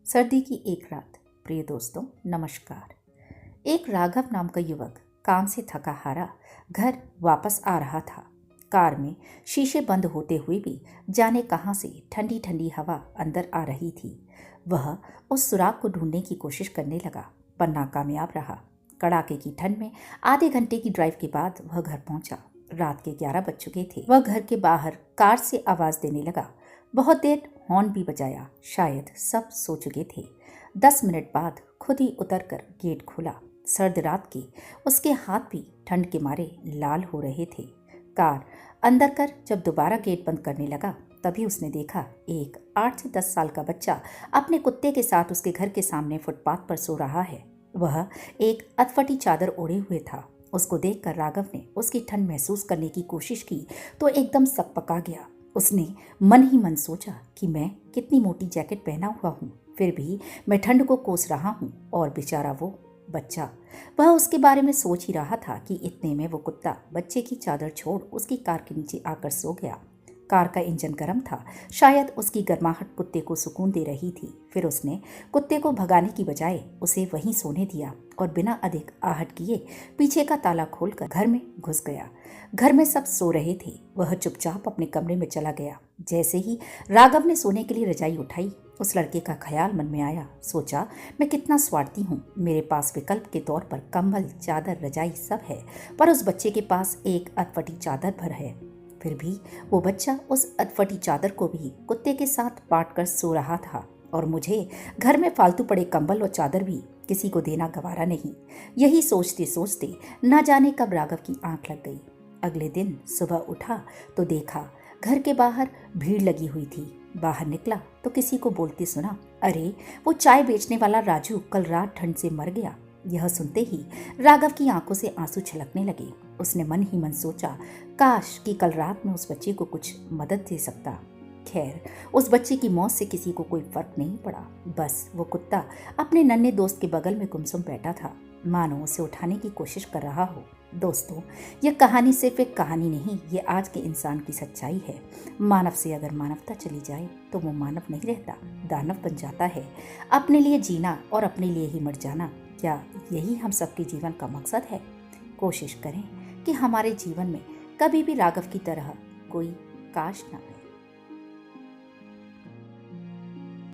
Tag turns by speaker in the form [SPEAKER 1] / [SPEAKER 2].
[SPEAKER 1] सर्दी की एक रात। प्रिय दोस्तों, नमस्कार। एक राघव नाम का युवक काम से थका हारा घर वापस आ रहा था। कार में शीशे बंद होते हुए भी जाने कहां से ठंडी ठंडी हवा अंदर आ रही थी। वह उस सुराग को ढूंढने की कोशिश करने लगा, पर नाकामयाब रहा। कड़ाके की ठंड में आधे घंटे की ड्राइव के बाद वह घर पहुंचा। रात के 11 बज चुके थे। वह घर के बाहर कार से आवाज देने लगा। बहुत देर हॉर्न भी बजाया, शायद सब सो चुके थे। 10 मिनट बाद खुद ही उतरकर गेट खोला। सर्द रात की उसके हाथ भी ठंड के मारे लाल हो रहे थे। कार अंदर कर जब दोबारा गेट बंद करने लगा, तभी उसने देखा एक 8 से 10 साल का बच्चा अपने कुत्ते के साथ उसके घर के सामने फुटपाथ पर सो रहा है। वह एक अटफटी चादर ओढ़े हुए था। उसको देखकर राघव ने उसकी ठंड महसूस करने की कोशिश की तो एकदम सकपका गया। उसने मन ही मन सोचा कि मैं कितनी मोटी जैकेट पहना हुआ हूँ, फिर भी मैं ठंड को कोस रहा हूँ। और बेचारा वो बच्चा, वह उसके बारे में सोच ही रहा था कि इतने में वो कुत्ता बच्चे की चादर छोड़ उसकी कार के नीचे आकर सो गया। कार का इंजन गर्म था, शायद उसकी गर्माहट कुत्ते को सुकून दे रही थी। फिर उसने कुत्ते को भगाने की बजाय उसे वहीं सोने दिया और बिना अधिक आहट किए पीछे का ताला खोलकर घर में घुस गया। घर में सब सो रहे थे। वह चुपचाप अपने कमरे में चला गया। जैसे ही राघव ने सोने के लिए रजाई उठाई, उस लड़के का ख्याल मन में आया। सोचा, मैं कितना स्वार्थी हूँ, मेरे पास विकल्प के तौर पर कंबल, चादर, रजाई सब है, पर उस बच्चे के पास एक अटपटी चादर भर है। फिर भी वो बच्चा उस अटपटी चादर को भी कुत्ते के साथ बांट कर सो रहा था, और मुझे घर में फालतू पड़े कंबल और चादर भी किसी को देना गवारा नहीं। यही सोचते सोचते न जाने कब राघव की आंख लग गई। अगले दिन सुबह उठा तो देखा घर के बाहर भीड़ लगी हुई थी। बाहर निकला तो किसी को बोलते सुना, अरे वो चाय बेचने वाला राजू कल रात ठंड से मर गया। यह सुनते ही राघव की आंखों से आंसू छलकने लगे। उसने मन ही मन सोचा, काश कि कल रात में उस बच्चे को कुछ मदद दे सकता। खैर, उस बच्चे की मौत से किसी को कोई फर्क नहीं पड़ा। बस वो कुत्ता अपने नन्हे दोस्त के बगल में गुमसुम बैठा था, मानो उसे उठाने की कोशिश कर रहा हो। दोस्तों, यह कहानी सिर्फ एक कहानी नहीं, ये आज के इंसान की सच्चाई है। मानव से अगर मानवता चली जाए तो वो मानव नहीं रहता, दानव बन जाता है। अपने लिए जीना और अपने लिए ही मर जाना, क्या यही हम सबके जीवन का मकसद है? कोशिश करें कि हमारे जीवन में कभी भी राघव की तरह कोई काश ना आए।